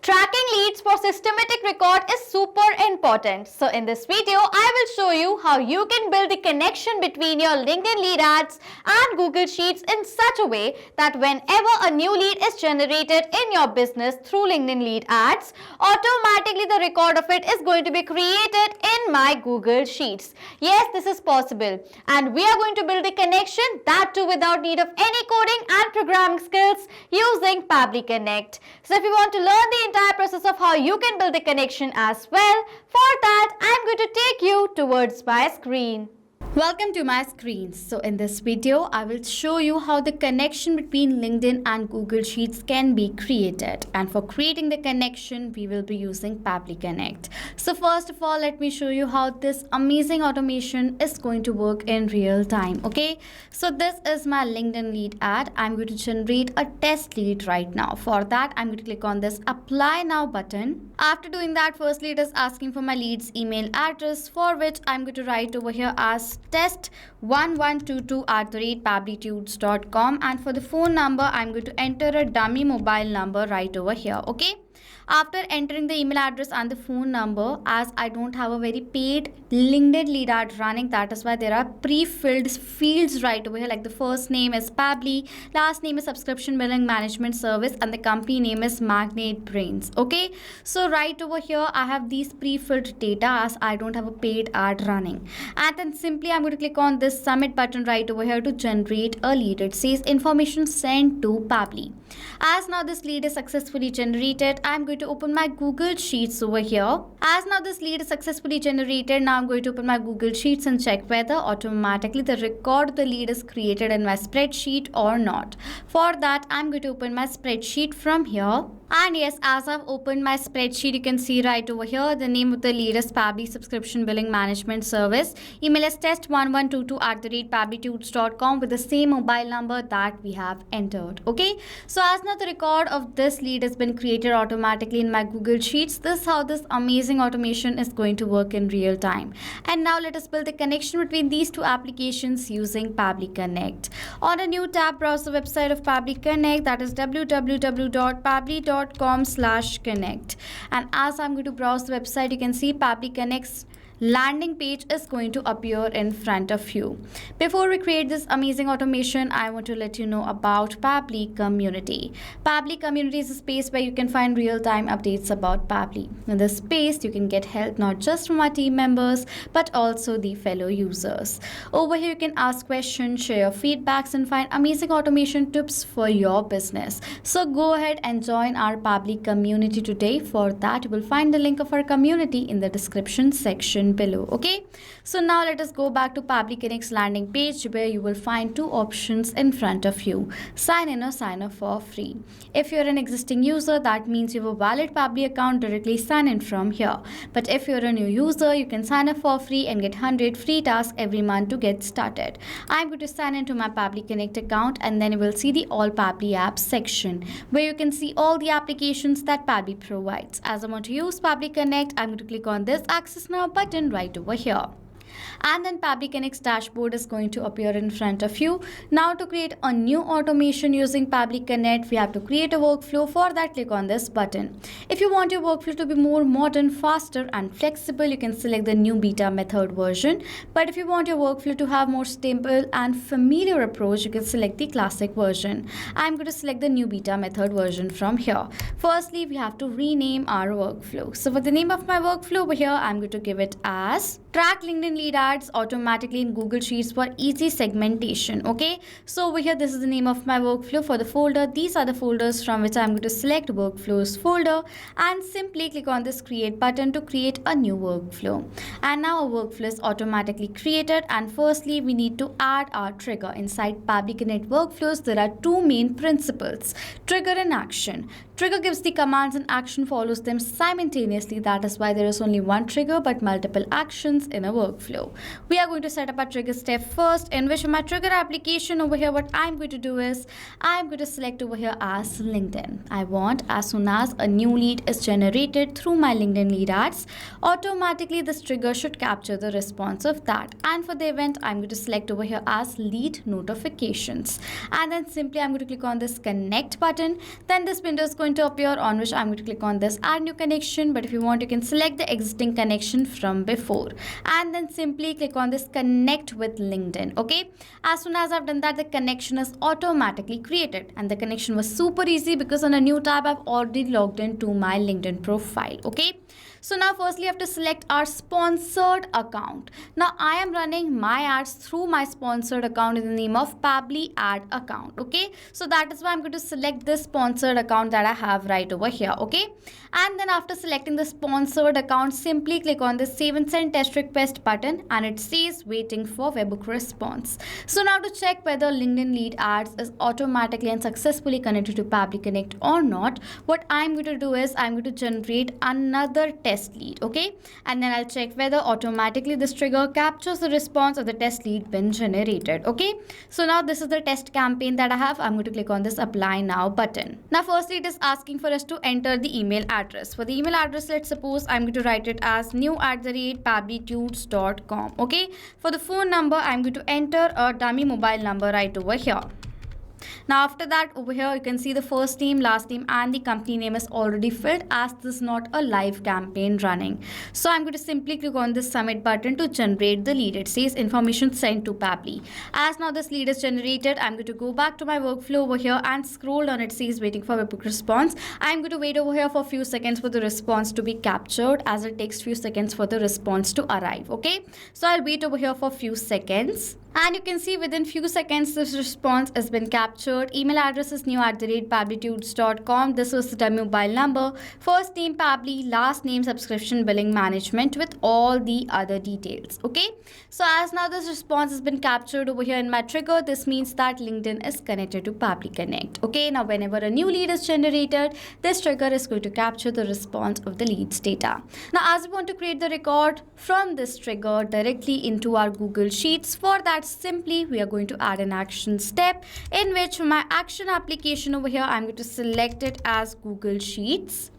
Tracking leads for systematic record is super important. So in this video, I will show you how you can build the connection between your LinkedIn lead ads and Google Sheets in such a way that whenever a new lead is generated in your business through LinkedIn lead ads, automatically the record of it is going to be created in my Google Sheets. Yes, this is possible. And we are going to build the connection, that too without need of any coding and programming skills using Pabbly Connect. So if you want to learn the entire process of how you can build the connection as well, for that I am going to take you towards my screen. Welcome to my screen. So in this video, I will show you how the connection between LinkedIn and Google Sheets can be created. And for creating the connection, we will be using Pabbly Connect. So first of all, let me show you how this amazing automation is going to work in real time. Okay, so this is my LinkedIn lead ad. I'm going to generate a test lead right now. For that, I'm going to click on this Apply Now button. After doing that, firstly, it is asking for my lead's email address, for which I'm going to write over here as test1122@pabblytudes.com, and for the phone number I'm going to enter a dummy mobile number right over here. Okay, after entering the email address and the phone number, as I don't have a very paid LinkedIn lead ad running, that is why there are pre-filled fields right over here, like the first name is Pabbly, last name is Subscription Billing Management Service, and the company name is Magnate Brains. Okay, so right over here I have these pre-filled data as I don't have a paid ad running. And then simply I'm going to click on this submit button right over here to generate a lead. It says information sent to Pabbly. As now this lead is successfully generated, I'm going to open my Google Sheets over here. As now this lead is successfully generated, now I'm going to open my Google Sheets and check whether automatically the record of the lead is created in my spreadsheet or not. For that, I'm going to open my spreadsheet from here. And yes, as I've opened my spreadsheet, you can see right over here, the name of the lead is Pabbly Subscription Billing Management Service. Email is test1122@pabblytudes.com with the same mobile number that we have entered. Okay, so as now the record of this lead has been created automatically in my Google Sheets. This is how this amazing automation is going to work in real time. And now let us build the connection between these two applications using Pabbly Connect. On a new tab, browse the website of Pabbly Connect, that is www.pabbly.com/connect. And as I'm going to browse the website, you can see Pabbly Connect's landing page is going to appear in front of you. Before we create this amazing automation, I want to let you know about Pabbly Community. Pabbly Community is a space where you can find real-time updates about Pabbly. In this space, you can get help not just from our team members, but also the fellow users. Over here, you can ask questions, share your feedbacks, and find amazing automation tips for your business. So go ahead and join our Pabbly Community today. For that, you will find the link of our community in the description section below. Okay, so now let us go back to Pabbly Connect's landing page, where you will find two options in front of you: sign in or sign up for free. If you're an existing user, that means you have a valid Pabbly account, directly sign in from here. But if you're a new user, you can sign up for free and get 100 free tasks every month to get started. I'm going to sign into my Pabbly Connect account, and then you will see the All Pabbly Apps section, where you can see all the applications that Pabbly provides. As I want to use Pabbly Connect, I'm going to click on this Access Now button right over here. And then Pabbly Connect's dashboard is going to appear in front of you. Now to create a new automation using Pabbly Connect, we have to create a workflow. For that, click on this button. If you want your workflow to be more modern, faster and flexible, you can select the new beta method version. But if you want your workflow to have more stable and familiar approach, you can select the classic version. I'm going to select the new beta method version from here. Firstly, we have to rename our workflow. So for the name of my workflow over here, I'm going to give it as Track LinkedIn Lead Ads Automatically in Google Sheets for Easy Segmentation. Okay, so over here, this is the name of my workflow. For the folder, these are the folders from which I'm going to select Workflows folder, and simply click on this Create button to create a new workflow. And now our workflow is automatically created. And firstly, we need to add our trigger. Inside Pabbly Connect workflows, there are two main principles: trigger and action. Trigger gives the commands and action follows them simultaneously. That is why there is only one trigger but multiple actions. applications in a workflow. We are going to set up a trigger step first, in which my trigger application over here, what I'm going to do is I'm going to select over here as LinkedIn. I want as soon as a new lead is generated through my LinkedIn lead ads, automatically this trigger should capture the response of that. And for the event, I'm going to select over here as lead notifications. And then simply I'm going to click on this connect button. Then this window is going to appear, on which I'm going to click on this add new connection. But if you want, you can select the existing connection from before. And then simply click on this connect with LinkedIn. Okay. As soon as I've done that, the connection is automatically created. And the connection was super easy because on a new tab, I've already logged into my LinkedIn profile. Okay. So now firstly, I have to select our sponsored account. Now I am running my ads through my sponsored account in the name of Pabbly ad account. Okay. So that is why I'm going to select this sponsored account that I have right over here. Okay. And then after selecting the sponsored account, simply click on the save and send test request button, and it says waiting for webhook response. So now to check whether LinkedIn lead ads is automatically and successfully connected to Pabbly Connect or not, what I'm going to do is I'm going to generate another test lead. Okay. And then I'll check whether automatically this trigger captures the response of the test lead been generated. Okay. So now this is the test campaign that I have. I'm going to click on this apply now button. Now firstly, it is asking for us to enter the email address. For the email address, let's suppose I'm going to write it as new@pabblytudes.com. Okay. For the phone number, I'm going to enter a dummy mobile number right over here. Now after that, over here you can see the first name, last name and the company name is already filled, as this is not a live campaign running. So I'm going to simply click on this submit button to generate the lead. It says information sent to Pabbly. As now this lead is generated, I'm going to go back to my workflow over here and scroll down. It says waiting for webhook response. I'm going to wait over here for a few seconds for the response to be captured, as it takes few seconds for the response to arrive. Okay. So I'll wait over here for a few seconds. And you can see within few seconds this response has been captured. Email address is new@pabblytudes.com. This was the dummy mobile number. First name Pabbly, last name subscription billing management with all the other details. Okay. So as now this response has been captured over here in my trigger, this means that LinkedIn is connected to Pabbly Connect. Okay. Now whenever a new lead is generated, this trigger is going to capture the response of the lead's data. Now as we want to create the record from this trigger directly into our Google Sheets, for that simply we are going to add an action step, in which my action application over here, I'm going to select it as Google Sheets.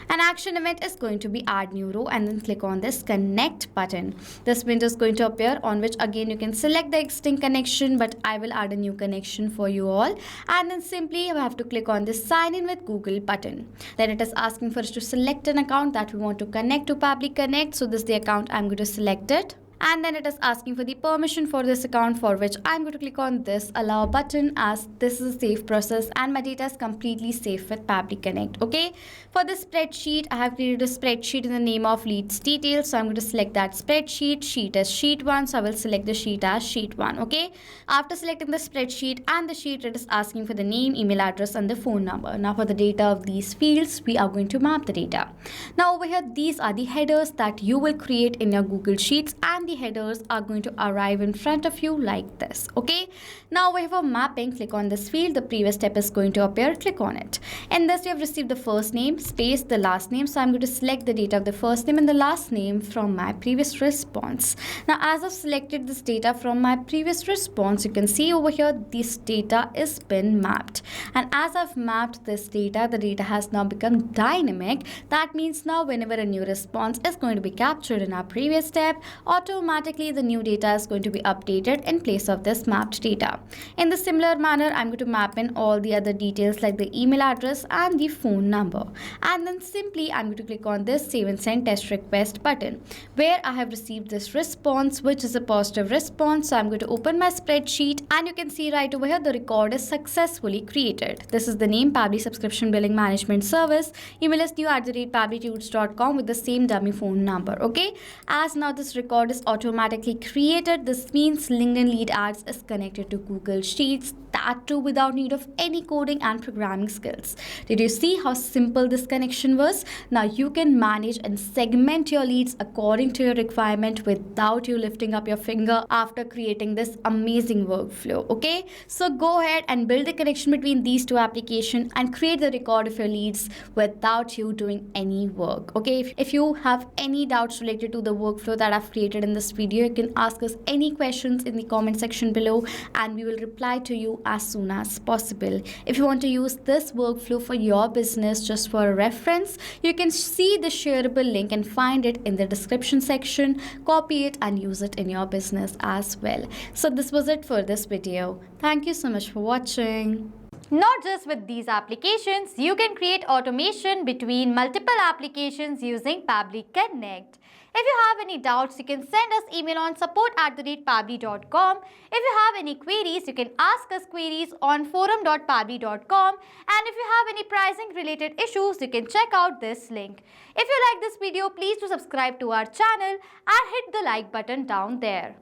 An action event is going to be add new row, and then click on this connect button. This window is going to appear, on which again you can select the existing connection, but I will add a new connection for you all. And then simply you have to click on this sign in with Google button. Then it is asking for us to select an account that we want to connect to Pabbly Connect. So this is the account, I'm going to select it. And then it is asking for the permission for this account, for which I'm going to click on this allow button, as this is a safe process and my data is completely safe with Pabbly Connect. Okay. For the spreadsheet, I have created a spreadsheet in the name of leads details. So I'm going to select that spreadsheet. Sheet as sheet 1. So I will select the sheet as sheet 1. Okay. After selecting the spreadsheet and the sheet, it is asking for the name, email address and the phone number. Now for the data of these fields, we are going to map the data. Now over here, these are the headers that you will create in your Google Sheets, and the headers are going to arrive in front of you like this. Okay. Now we have a mapping. Click on this field. The previous step is going to appear. Click on it. In this, we have received the first name, space, the last name. So I'm going to select the data of the first name and the last name from my previous response. Now as I've selected this data from my previous response, you can see over here this data is been mapped. And as I've mapped this data, the data has now become dynamic. That means now whenever a new response is going to be captured in our previous step, automatically the new data is going to be updated in place of this mapped data. In the similar manner, I'm going to map in all the other details like the email address and the phone number. And then simply I'm going to click on this save and send test request button, where I have received this response, which is a positive response. So I'm going to open my spreadsheet, and you can see right over here the record is successfully created. This is the name, Pabbly subscription billing management service. Email is new@pabblytudes.com with the same dummy phone number. Okay. As now this record is automatically created, this means LinkedIn lead ads is connected to Google Sheets. that too without need of any coding and programming skills. Did you see how simple this connection was? Now you can manage and segment your leads according to your requirement without you lifting up your finger after creating this amazing workflow. Okay, so go ahead and build the connection between these two applications and create the record of your leads without you doing any work. Okay, if you have any doubts related to the workflow that I've created in this video, you can ask us any questions in the comment section below and we will reply to you as soon as possible. If you want to use this workflow for your business just for a reference, you can see the shareable link and find it in the description section. Copy it and use it in your business as well. So this was it for this video. Thank you so much for watching. Not just with these applications, you can create automation between multiple applications using Pabbly Connect. If you have any doubts, you can send us email on support@pabbly.com. If you have any queries, you can ask us queries on forum.pabbly.com. And if you have any pricing related issues, you can check out this link. If you like this video, please do subscribe to our channel and hit the like button down there.